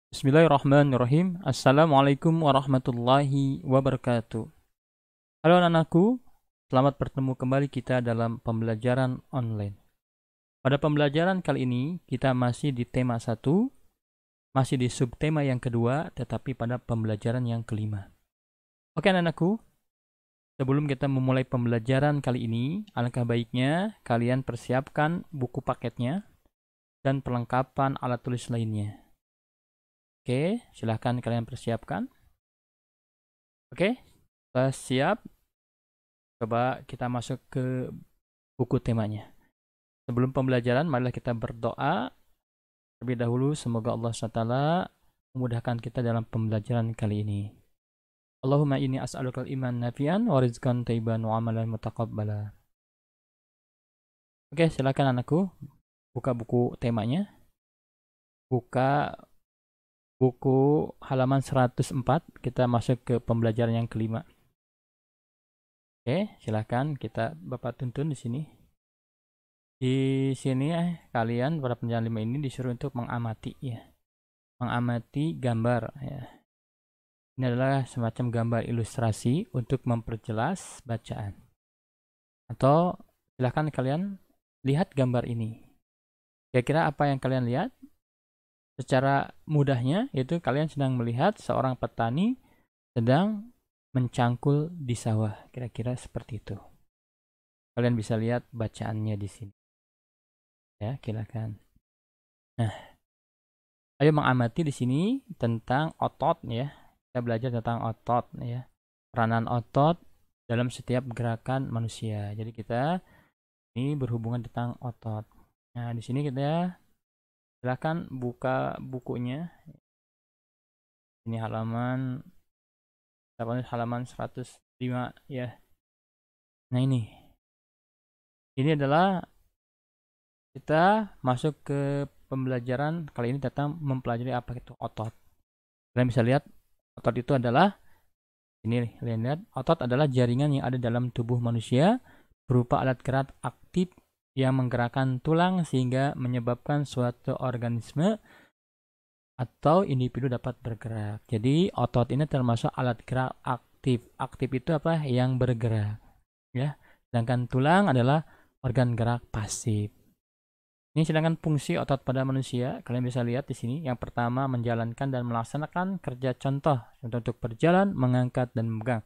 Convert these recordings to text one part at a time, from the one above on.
Bismillahirrahmanirrahim. Assalamualaikum warahmatullahi wabarakatuh. Halo anakku, selamat bertemu kembali kita dalam pembelajaran online. Pada pembelajaran kali ini, kita masih di tema 1, masih di subtema yang kedua, tetapi pada pembelajaran yang kelima. Oke anakku, sebelum kita memulai pembelajaran kali ini, alangkah baiknya kalian persiapkan buku paketnya dan perlengkapan alat tulis lainnya. Oke, silahkan kalian persiapkan. Oke, siap. Coba kita masuk ke buku temanya. Sebelum pembelajaran, marilah kita berdoa terlebih dahulu. Semoga Allah SWT memudahkan kita dalam pembelajaran kali ini. Allahumma inni as'alukal iman nafian wa rizqan thayyiban wa amalan mutaqabbala. Oke, silakan anakku. Buka buku temanya. Buka buku halaman 104. Kita masuk ke pembelajaran yang kelima. Oke, silakan kita Bapak tuntun di sini. Di sini kalian para penjalan 5 ini disuruh untuk mengamati ya. Mengamati gambar ya. Ini adalah semacam gambar ilustrasi untuk memperjelas bacaan. Atau silahkan kalian lihat gambar ini. Kira-kira apa yang kalian lihat? Secara mudahnya yaitu kalian sedang melihat seorang petani sedang mencangkul di sawah. Kira-kira seperti itu. Kalian bisa lihat bacaannya di sini. Ya, silakan. Nah, ayo mengamati di sini tentang otot ya. Kita belajar tentang otot ya. Peranan otot dalam setiap gerakan manusia. Jadi kita ini berhubungan tentang otot. Nah, di sini kita silakan buka bukunya. Ini halaman halaman 105 ya. Nah, ini adalah kita masuk ke pembelajaran kali ini tentang mempelajari apa itu otot. Kalian bisa lihat otot itu adalah ini, kalian lihat otot adalah jaringan yang ada dalam tubuh manusia berupa alat gerak aktif yang menggerakkan tulang sehingga menyebabkan suatu organisme atau individu dapat bergerak. Jadi otot ini termasuk alat gerak aktif. Aktif itu apa? Yang bergerak. Ya. Sedangkan tulang adalah organ gerak pasif. Ini sedangkan fungsi otot pada manusia, kalian bisa lihat di sini. Yang pertama, menjalankan dan melaksanakan kerja contoh untuk berjalan, mengangkat dan memegang,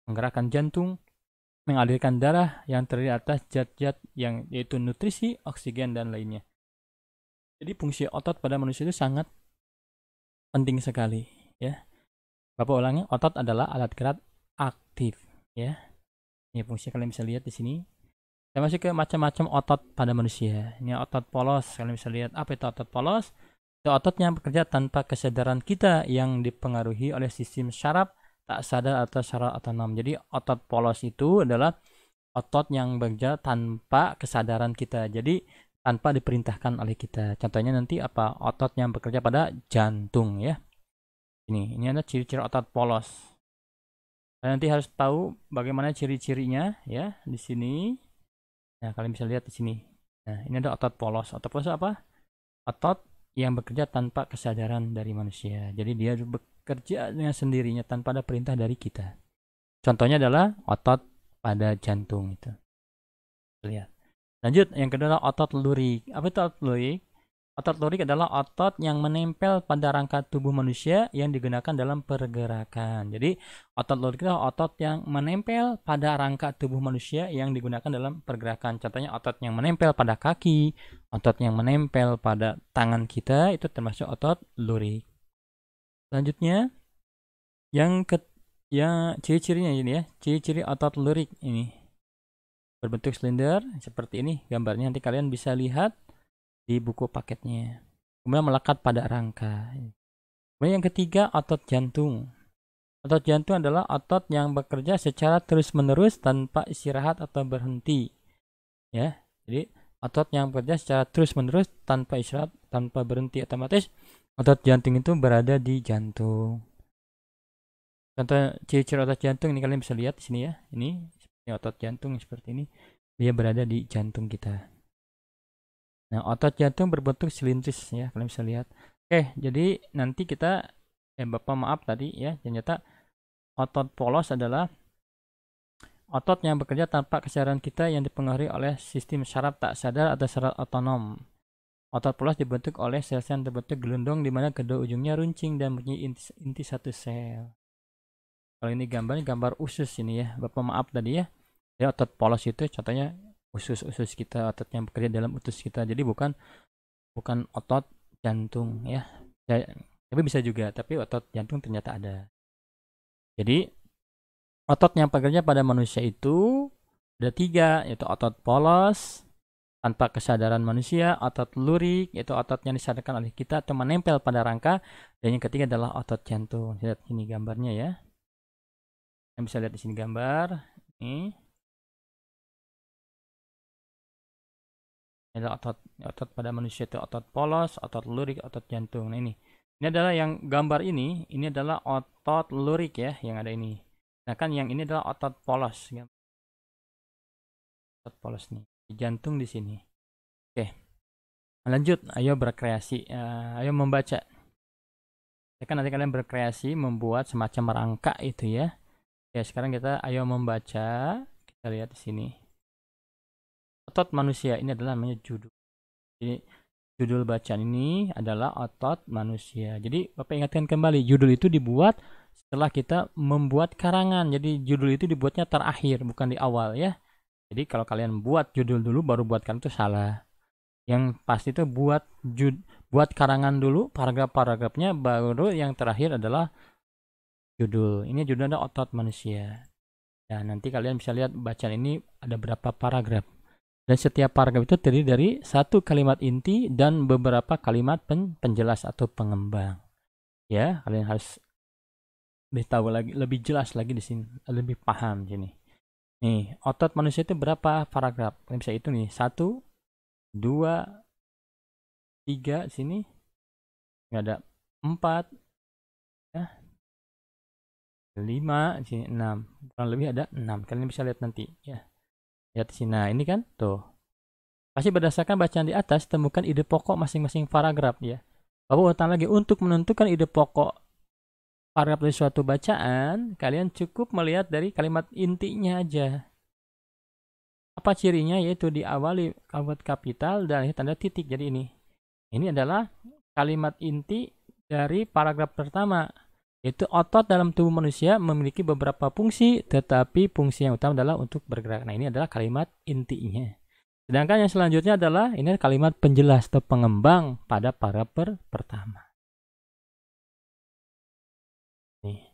menggerakkan jantung, mengalirkan darah yang terdiri atas zat-zat yang yaitu nutrisi, oksigen dan lainnya. Jadi fungsi otot pada manusia itu sangat penting sekali, ya. Bapak ulangi, otot adalah alat gerak aktif, ya. Ini fungsi kalian bisa lihat di sini. Saya masuk ke macam-macam otot pada manusia. Ini otot polos, kalian bisa lihat apa itu otot polos. Itu otot yang bekerja tanpa kesadaran kita yang dipengaruhi oleh sistem syaraf tak sadar atau secara otonom. Jadi otot polos itu adalah otot yang bekerja tanpa kesadaran kita. Jadi tanpa diperintahkan oleh kita. Contohnya nanti apa? Otot yang bekerja pada jantung ya. Ini ada ciri-ciri otot polos. Dan nanti harus tahu bagaimana ciri-cirinya ya di sini. Nah, kalian bisa lihat di sini. Nah, ini ada otot polos. Otot polos apa? Otot yang bekerja tanpa kesadaran dari manusia. Jadi dia bekerja dengan sendirinya tanpa ada perintah dari kita. Contohnya adalah otot pada jantung itu. Lihat. Lanjut, yang kedua adalah otot lurik. Apa itu otot lurik? Otot lurik adalah otot yang menempel pada rangka tubuh manusia yang digunakan dalam pergerakan. Jadi, otot lurik adalah otot yang menempel pada rangka tubuh manusia yang digunakan dalam pergerakan. Contohnya otot yang menempel pada kaki, otot yang menempel pada tangan kita, itu termasuk otot lurik. Selanjutnya, yang ciri-cirinya ini ya, ciri-ciri otot lurik ini berbentuk silinder seperti ini gambarnya, nanti kalian bisa lihat di buku paketnya. Kemudian melekat pada rangka. Kemudian yang ketiga, otot jantung. Otot jantung adalah otot yang bekerja secara terus-menerus tanpa istirahat atau berhenti. Ya, jadi otot yang bekerja secara terus-menerus tanpa istirahat, tanpa berhenti, otomatis otot jantung itu berada di jantung. Contoh ciri-ciri otot jantung ini kalian bisa lihat di sini ya. Ini otot jantung seperti ini. Dia berada di jantung kita. Nah, otot jantung berbentuk silindris ya, kalian bisa lihat. Oke, jadi nanti kita Bapak maaf tadi ya, ternyata otot polos adalah otot yang bekerja tanpa kesadaran kita yang dipengaruhi oleh sistem syaraf tak sadar atau syaraf otonom. Otot polos dibentuk oleh sel-sel yang terbentuk gelundung di mana kedua ujungnya runcing dan mempunyai inti satu sel. Kalau ini gambar usus ini ya, Bapak maaf tadi ya. Ya otot polos itu contohnya usus-usus kita, otot yang bekerja dalam usus kita. Jadi bukan otot jantung ya. Tapi bisa juga, tapi otot jantung ternyata ada. Jadi otot yang bekerja pada manusia itu ada 3, yaitu otot polos tanpa kesadaran manusia, otot lurik, yaitu otot yang disadarkan oleh kita atau menempel pada rangka, dan yang ketiga adalah otot jantung. Lihat ini gambarnya ya. Yang bisa lihat di sini gambar. Ini adalah otot pada manusia itu otot polos, otot lurik, otot jantung. Nah ini adalah yang gambar ini adalah otot lurik ya yang ada ini. Nah kan yang ini adalah otot polos. Otot polos nih. Jantung di sini. Oke. Lanjut, ayo berkreasi. Ayo membaca. Ya kan nanti kalian berkreasi membuat semacam rangka itu ya. Ya sekarang kita ayo membaca. Kita lihat di sini. Otot manusia ini adalah namanya judul. Jadi judul bacaan ini adalah otot manusia. Jadi Bapak ingatkan kembali, judul itu dibuat setelah kita membuat karangan. Jadi judul itu dibuatnya terakhir, bukan di awal ya. Jadi kalau kalian buat judul dulu baru buatkan itu salah. Yang pasti itu buat karangan dulu, paragraf-paragrafnya, baru yang terakhir adalah judul. Ini judulnya otot manusia. Dan nanti kalian bisa lihat bacaan ini ada berapa paragraf. Dan setiap paragraf itu terdiri dari satu kalimat inti dan beberapa kalimat penjelas atau pengembang. Ya, kalian harus lebih tahu lagi, lebih jelas lagi di sini, lebih paham di sini. Nih, otot manusia itu berapa paragraf? Kalian bisa hitung nih, 1, 2, 3 di sini. Nggak ada 4, ya, 5 di sini 6. Kurang lebih ada 6. Kalian bisa lihat nanti ya. Lihat di sini. Nah, ini kan tuh. Pasti berdasarkan bacaan di atas, temukan ide pokok masing-masing paragraf ya. Bapak ulang lagi, untuk menentukan ide pokok paragraf dari suatu bacaan, kalian cukup melihat dari kalimat intinya aja. Apa cirinya? Yaitu diawali kalimat kapital dan tanda titik. Jadi ini adalah kalimat inti dari paragraf pertama. Yaitu otot dalam tubuh manusia memiliki beberapa fungsi, tetapi fungsi yang utama adalah untuk bergerak. Nah, ini adalah kalimat intinya. Sedangkan yang selanjutnya adalah ini kalimat penjelas atau pengembang pada paragraf pertama. Nih.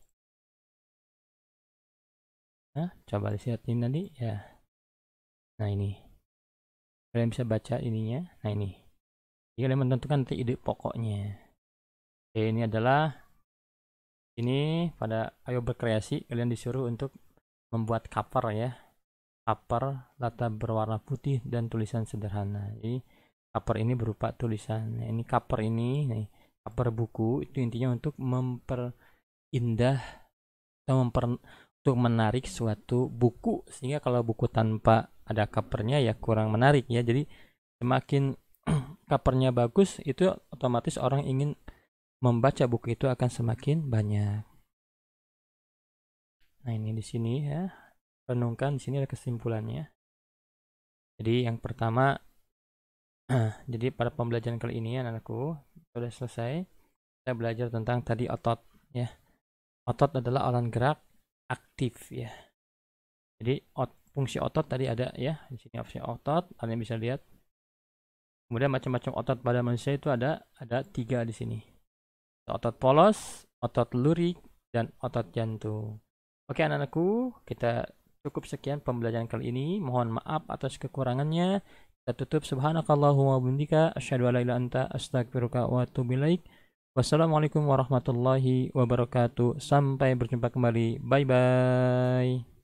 Nah, coba lihat ini tadi ya. Nah, ini. Kalian bisa baca ininya. Nah, ini. Jadi kalian menentukan nanti ide pokoknya. Oke, ini adalah pada ayo berkreasi, kalian disuruh untuk membuat cover ya. Cover latar berwarna putih dan tulisan sederhana. Jadi cover ini berupa tulisan. Ini cover ini, nih, cover buku itu intinya untuk memperindah atau untuk menarik suatu buku, sehingga kalau buku tanpa ada covernya ya kurang menarik ya. Jadi semakin covernya bagus itu otomatis orang ingin membaca buku itu akan semakin banyak. Nah, ini di sini ya. Renungkan, di sini ada kesimpulannya. Jadi yang pertama, jadi pada pembelajaran kali ini anakku sudah selesai. Kita belajar tentang tadi otot ya. Otot adalah alat gerak aktif ya. Jadi fungsi otot tadi ada ya. Di sini fungsi otot, kalian bisa lihat. Kemudian macam-macam otot pada manusia itu ada 3 di sini. Otot polos, otot lurik, dan otot jantung. Oke anak-anakku, kita cukup sekian pembelajaran kali ini. Mohon maaf atas kekurangannya. Kita tutup. Subhanakallahumma wa bihamdika asyhadu an la ilaha illa anta astaghfiruka wa atubu ilaik. Wassalamualaikum warahmatullahi wabarakatuh. Sampai berjumpa kembali. Bye bye.